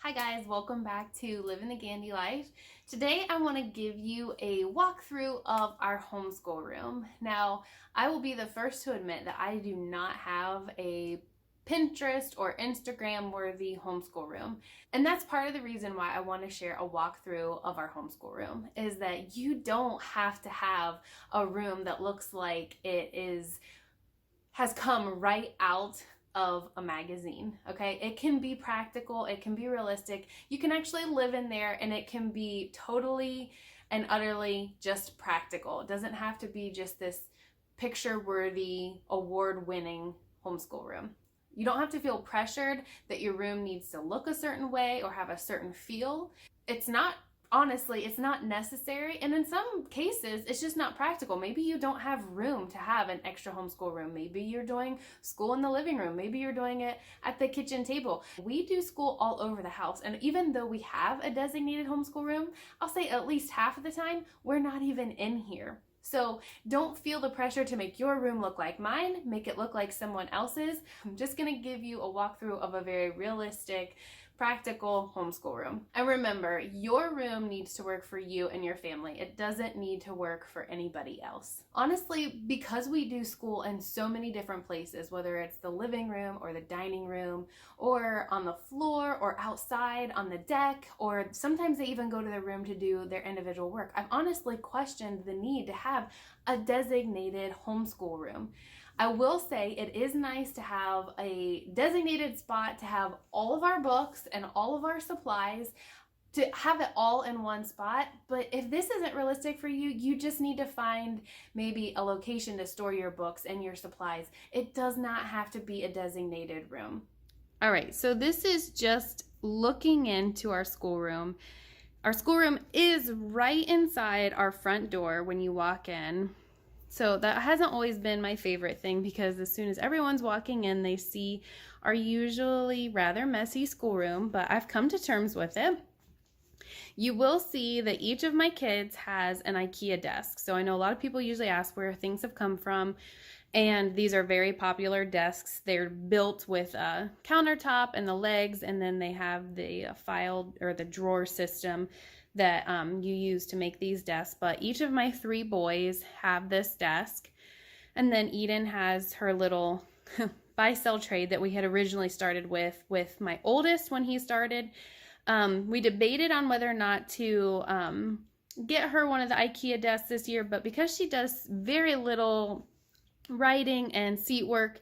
Hi guys, welcome back to Living the Gandy Life. Today I want to give you a walkthrough of our homeschool room. Now, I will be the first to admit that I do not have a Pinterest or Instagram worthy homeschool room. And that's part of the reason why I want to share a walkthrough of our homeschool room is that you don't have to have a room that looks like has come right out of a magazine. Okay, it can be practical, it can be realistic, you can actually live in there, and it can be totally and utterly just practical. It doesn't have to be just this picture worthy, award winning homeschool room. You don't have to feel pressured that your room needs to look a certain way or have a certain feel. It's not Honestly, it's not necessary, and in some cases it's just not practical. Maybe you don't have room to have an extra homeschool room. Maybe you're doing school in the living room. Maybe you're doing it at the kitchen table. We do school all over the house, and even though we have a designated homeschool room, I'll say at least half of the time we're not even in here. So don't feel the pressure to make your room look like mine, make it look like someone else's. I'm just gonna give you a walkthrough of a very realistic, practical homeschool room. And remember, your room needs to work for you and your family. It doesn't need to work for anybody else. Honestly, because we do school in so many different places, whether it's the living room or the dining room or on the floor or outside on the deck, or sometimes they even go to their room to do their individual work, I've honestly questioned the need to have a designated homeschool room. I will say it is nice to have a designated spot to have all of our books and all of our supplies, to have it all in one spot. But if this isn't realistic for you, you just need to find maybe a location to store your books and your supplies. It does not have to be a designated room. All right, so this is just looking into our schoolroom. Our schoolroom is right inside our front door when you walk in. So that hasn't always been my favorite thing, because as soon as everyone's walking in, they see our usually rather messy schoolroom, but I've come to terms with it. You will see that each of my kids has an IKEA desk. So I know a lot of people usually ask where things have come from, and these are very popular desks. They're built with a countertop and the legs, and then they have the file or the drawer system that you use to make these desks. But each of my three boys have this desk, and then Eden has her little buy-sell trade that we had originally started with my oldest when he started. We debated on whether or not to get her one of the IKEA desks this year, but because she does very little writing and seat work,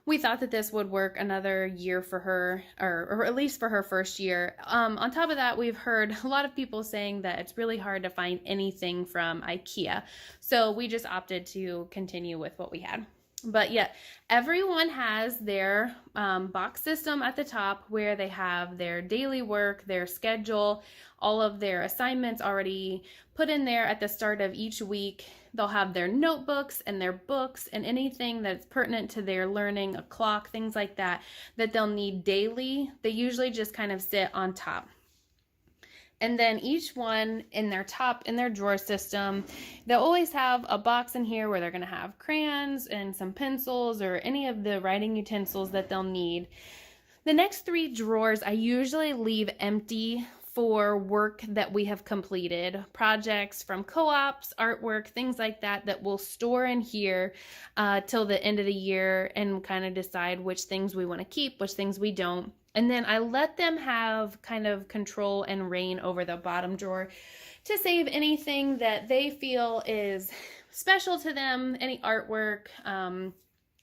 we thought that this would work another year for her, or at least for her first year. On top of that, we've heard a lot of people saying that it's really hard to find anything from IKEA. So we just opted to continue with what we had. But yeah, everyone has their box system at the top where they have their daily work, their schedule, all of their assignments already put in there at the start of each week. They'll have their notebooks and their books and anything that's pertinent to their learning, a clock, things like that, that they'll need daily. They usually just kind of sit on top. And then each one in their drawer system, they'll always have a box in here where they're going to have crayons and some pencils or any of the writing utensils that they'll need. The next three drawers I usually leave empty for work that we have completed, projects from co-ops, artwork, things like that, that we'll store in here till the end of the year and kind of decide which things we want to keep, which things we don't. And then I let them have kind of control and reign over the bottom drawer to save anything that they feel is special to them, any artwork,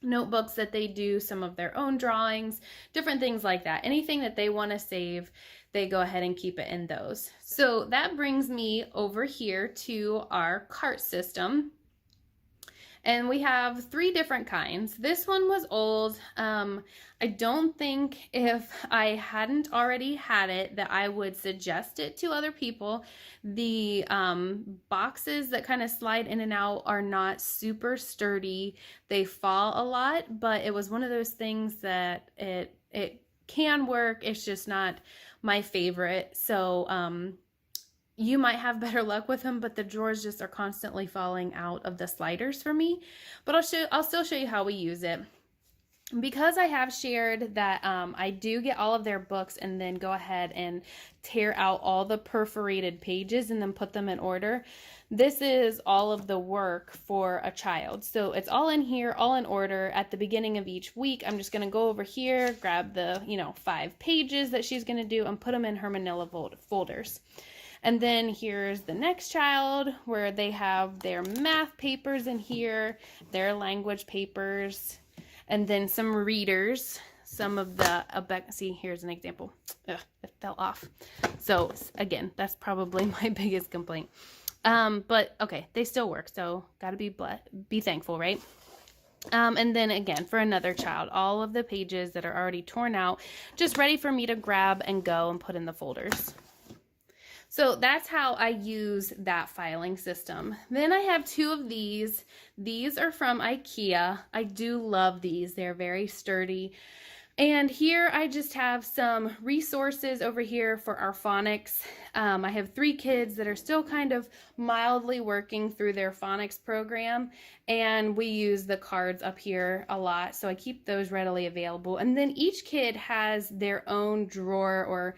notebooks that they do, some of their own drawings, different things like that. Anything that they want to save, they go ahead and keep it in those. So that brings me over here to our cart system. And we have three different kinds. This one was old. I don't think if I hadn't already had it that I would suggest it to other people. The boxes that kind of slide in and out are not super sturdy. They fall a lot, but it was one of those things that it can work. It's just not my favorite. So you might have better luck with them, but the drawers just are constantly falling out of the sliders for me. But I'll still show you how we use it. Because I have shared that I do get all of their books and then go ahead and tear out all the perforated pages and then put them in order, this is all of the work for a child. So it's all in here, all in order. At the beginning of each week, I'm just going to go over here, grab the 5 pages that she's going to do and put them in her manila folders. And then here's the next child where they have their math papers in here, their language papers, and then some readers, some of the, see, here's an example. Ugh, it fell off. So again, that's probably my biggest complaint. But okay, they still work, so gotta be thankful, right? And then again, for another child, all of the pages that are already torn out, just ready for me to grab and go and put in the folders. So that's how I use that filing system. Then I have 2 of these. These are from IKEA. I do love these. They're very sturdy. And here I just have some resources over here for our phonics. I have 3 kids that are still kind of mildly working through their phonics program, and we use the cards up here a lot, so I keep those readily available. And then each kid has their own drawer or,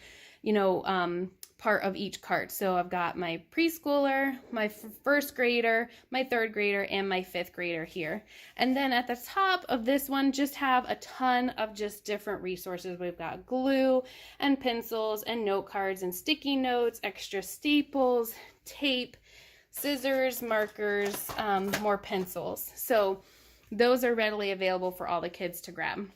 part of each cart. So I've got my preschooler, my first grader, my third grader, and my 5th grader here. And then at the top of this one, just have a ton of just different resources. We've got glue and pencils and note cards and sticky notes, extra staples, tape, scissors, markers, more pencils. So those are readily available for all the kids to grab.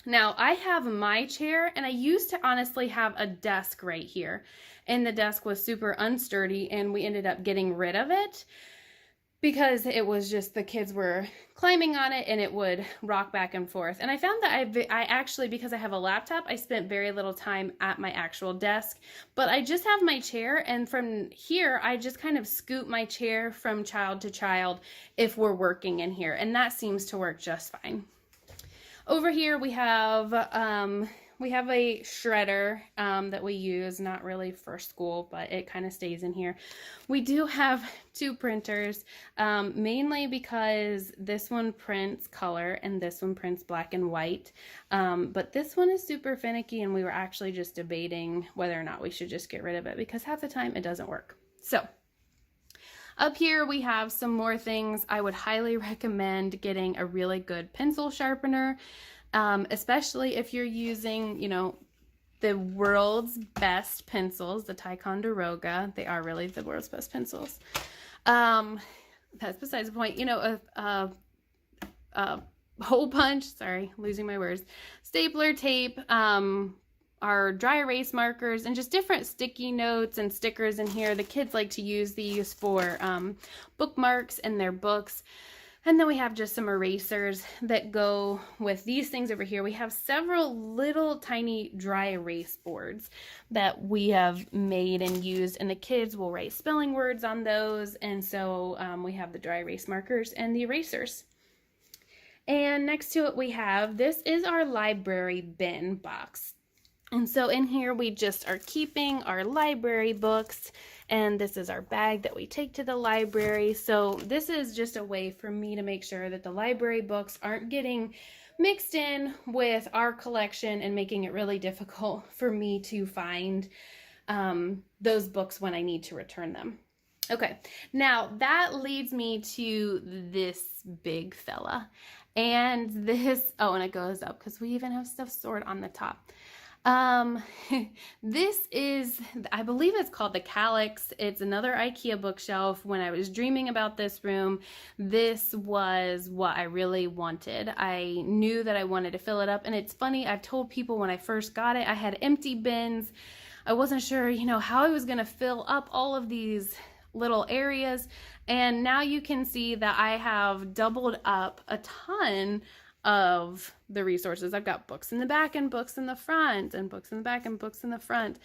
Now, I have my chair, and I used to honestly have a desk right here, and the desk was super unsturdy, and we ended up getting rid of it because it was just the kids were climbing on it and it would rock back and forth. And I found that I actually, because I have a laptop, I spent very little time at my actual desk, but I just have my chair, and from here I just kind of scoot my chair from child to child if we're working in here, and that seems to work just fine. Over here we have a shredder that we use, not really for school, but it kind of stays in here. We do have 2 printers, mainly because this one prints color and this one prints black and white, but this one is super finicky, and we were actually just debating whether or not we should just get rid of it because half the time it doesn't work. So up here we have some more things. I would highly recommend getting a really good pencil sharpener, especially if you're using, the world's best pencils, the Ticonderoga. They are really the world's best pencils. That's besides the point. A hole punch, sorry, losing my words, stapler tape, our dry erase markers, and just different sticky notes and stickers in here. The kids like to use these for bookmarks in their books. And then we have just some erasers that go with these things over here. We have several little tiny dry erase boards that we have made and used, and the kids will write spelling words on those. And so we have the dry erase markers and the erasers. And next to it this is our library bin box. And so in here we just are keeping our library books, and this is our bag that we take to the library. So this is just a way for me to make sure that the library books aren't getting mixed in with our collection and making it really difficult for me to find those books when I need to return them. Okay, now that leads me to this big fella. And this, and it goes up because we even have stuff stored on the top. This is, I believe it's called the Calyx. It's another IKEA bookshelf. When I was dreaming about this room, this was what I really wanted. I knew that I wanted to fill it up, and it's funny, I've told people when I first got it, I had empty bins. I wasn't sure, how I was going to fill up all of these little areas, and now you can see that I have doubled up a ton of the resources. I've got books in the back and books in the front, and books in the back and books in the front,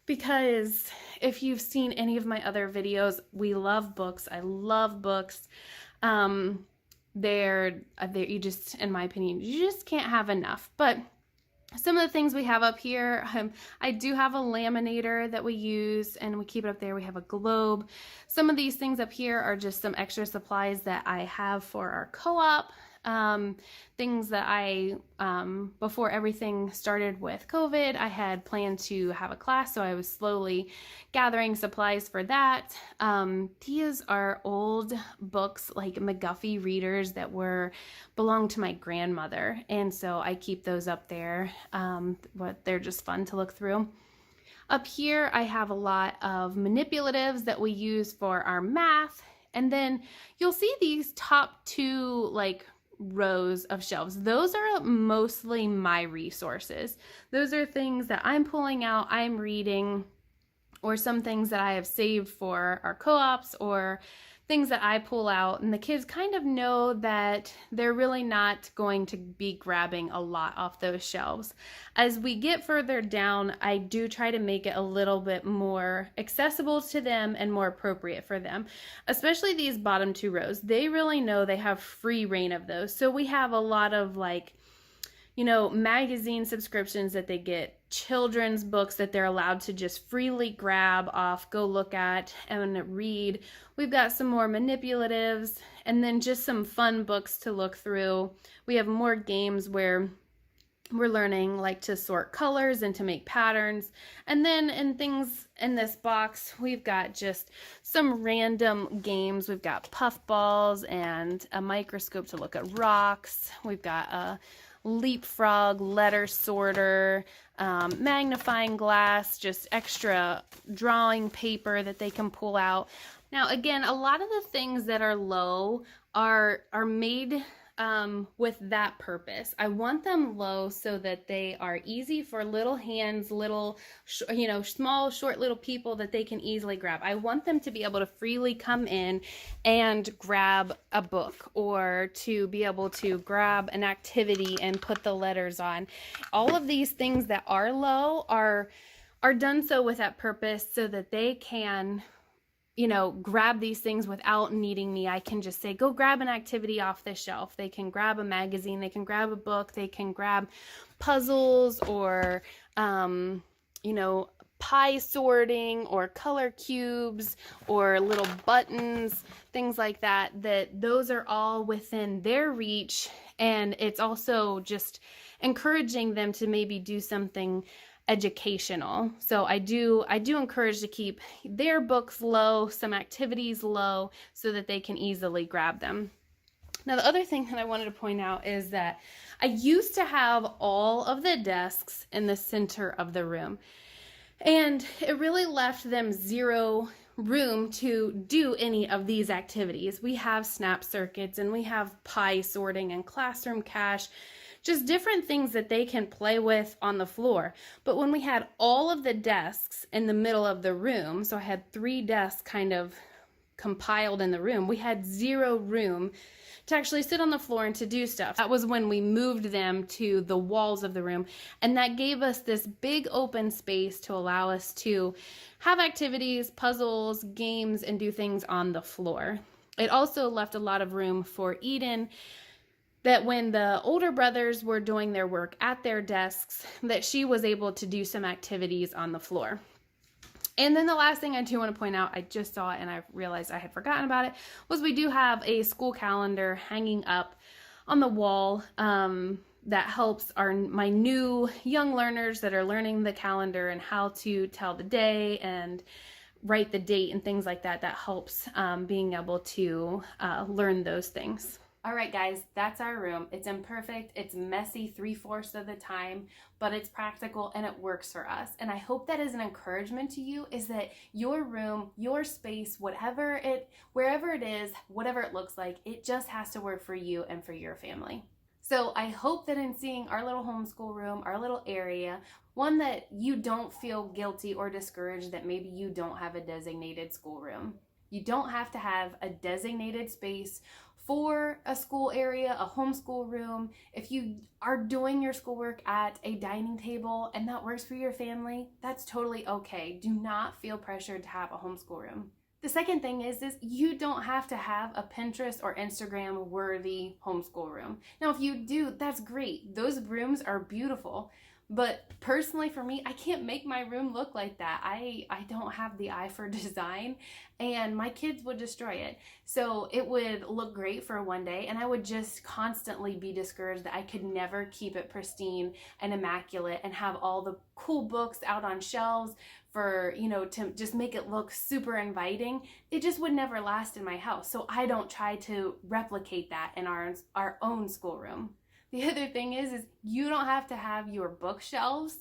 because if you've seen any of my other videos, we love books. I love books. They're you just, in my opinion, you just can't have enough. But some of the things we have up here, I do have a laminator that we use and we keep it up there. We have a globe. Some of these things up here are just some extra supplies that I have for our co-op. things that I, before everything started with COVID, I had planned to have a class, so I was slowly gathering supplies for that. These are old books, like McGuffey readers that belonged to my grandmother, and so I keep those up there. But they're just fun to look through. Up here, I have a lot of manipulatives that we use for our math. And then you'll see these top two rows of shelves. Those are mostly my resources. Those are things that I'm pulling out, I'm reading, or some things that I have saved for our co-ops, or things that I pull out, and the kids kind of know that they're really not going to be grabbing a lot off those shelves. As we get further down, I do try to make it a little bit more accessible to them and more appropriate for them, especially these bottom two rows. They really know they have free reign of those. So we have a lot of magazine subscriptions that they get, children's books that they're allowed to just freely grab off, go look at and read. We've got some more manipulatives, and then just some fun books to look through. We have more games where we're learning to sort colors and to make patterns. And then in things in this box, we've got just some random games. We've got puffballs and a microscope to look at rocks. We've got a leapfrog, letter sorter, magnifying glass, just extra drawing paper that they can pull out. Now, again, a lot of the things that are low are made with that purpose. I want them low so that they are easy for little hands, small, short little people that they can easily grab. I want them to be able to freely come in and grab a book, or to be able to grab an activity and put the letters on. All of these things that are low are done so with that purpose, so that they can grab these things without needing me. I can just say, go grab an activity off the shelf. They can grab a magazine, they can grab a book, they can grab puzzles, or, pie sorting, or color cubes, or little buttons, things like that, those are all within their reach. And it's also just encouraging them to maybe do something educational. So I do encourage to keep their books low, some activities low, so that they can easily grab them. Now, the other thing that I wanted to point out is that I used to have all of the desks in the center of the room, and it really left them zero room to do any of these activities. We have snap circuits, and we have pie sorting and classroom cache, just different things that they can play with on the floor. But when we had all of the desks in the middle of the room, so I had 3 desks kind of compiled in the room, we had zero room to actually sit on the floor and to do stuff. That was when we moved them to the walls of the room, and that gave us this big open space to allow us to have activities, puzzles, games, and do things on the floor. It also left a lot of room for Eden, that when the older brothers were doing their work at their desks, that she was able to do some activities on the floor. And then the last thing I do want to point out, I just saw it and I realized I had forgotten about it, was we do have a school calendar hanging up on the wall that helps my new young learners that are learning the calendar and how to tell the day and write the date and things like that. That helps being able to learn those things. All right, guys, that's our room. It's imperfect, it's messy 3/4 of the time, but it's practical and it works for us. And I hope that is an encouragement to you, is that your room, your space, wherever it is, whatever it looks like, it just has to work for you and for your family. So I hope that in seeing our little homeschool room, our little area, one, that you don't feel guilty or discouraged that maybe you don't have a designated schoolroom. You don't have to have a designated space for a school area, a homeschool room. If you are doing your schoolwork at a dining table and that works for your family, that's totally okay. Do not feel pressured to have a homeschool room. The second thing is you don't have to have a Pinterest or Instagram worthy homeschool room. Now, if you do, that's great. Those rooms are beautiful. But personally for me, I can't make my room look like that. I don't have the eye for design, and my kids would destroy it. So it would look great for one day, and I would just constantly be discouraged that I could never keep it pristine and immaculate and have all the cool books out on shelves for, to just make it look super inviting. It just would never last in my house. So I don't try to replicate that in our own schoolroom. The other thing is you don't have to have your bookshelves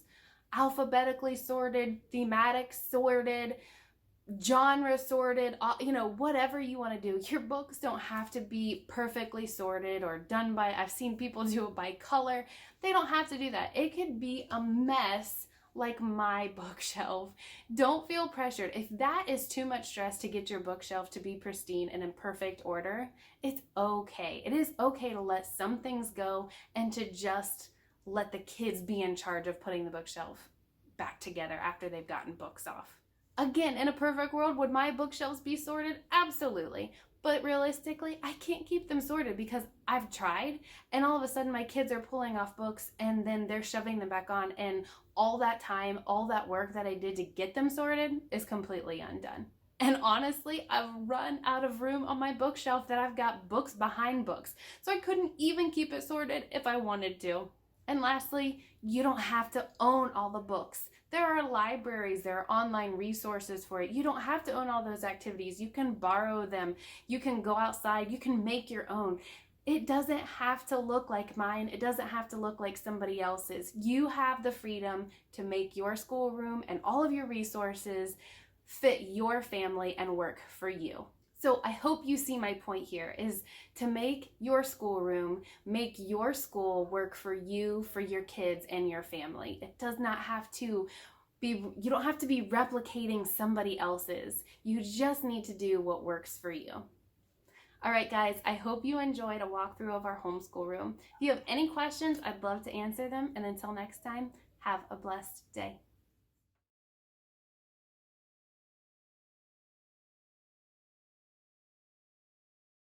alphabetically sorted, thematic sorted, genre sorted, whatever you want to do. Your books don't have to be perfectly sorted or done by, I've seen people do it by color. They don't have to do that. It could be a mess like my bookshelf. Don't feel pressured. If that is too much stress to get your bookshelf to be pristine and in perfect order, it's okay. It is okay to let some things go and to just let the kids be in charge of putting the bookshelf back together after they've gotten books off. Again, in a perfect world, would my bookshelves be sorted? Absolutely. But realistically, I can't keep them sorted because I've tried, and all of a sudden my kids are pulling off books and then they're shoving them back on, and all that time, all that work that I did to get them sorted is completely undone. And honestly, I've run out of room on my bookshelf that I've got books behind books. So I couldn't even keep it sorted if I wanted to. And lastly, you don't have to own all the books. There are libraries, there are online resources for it. You don't have to own all those activities. You can borrow them. You can go outside. You can make your own. It doesn't have to look like mine. It doesn't have to look like somebody else's. You have the freedom to make your schoolroom and all of your resources fit your family and work for you. So I hope you see my point here is to make your schoolroom, make your school work for you, for your kids and your family. It does not have to be, you don't have to be replicating somebody else's. You just need to do what works for you. All right, guys, I hope you enjoyed a walkthrough of our homeschool room. If you have any questions, I'd love to answer them. And until next time, have a blessed day.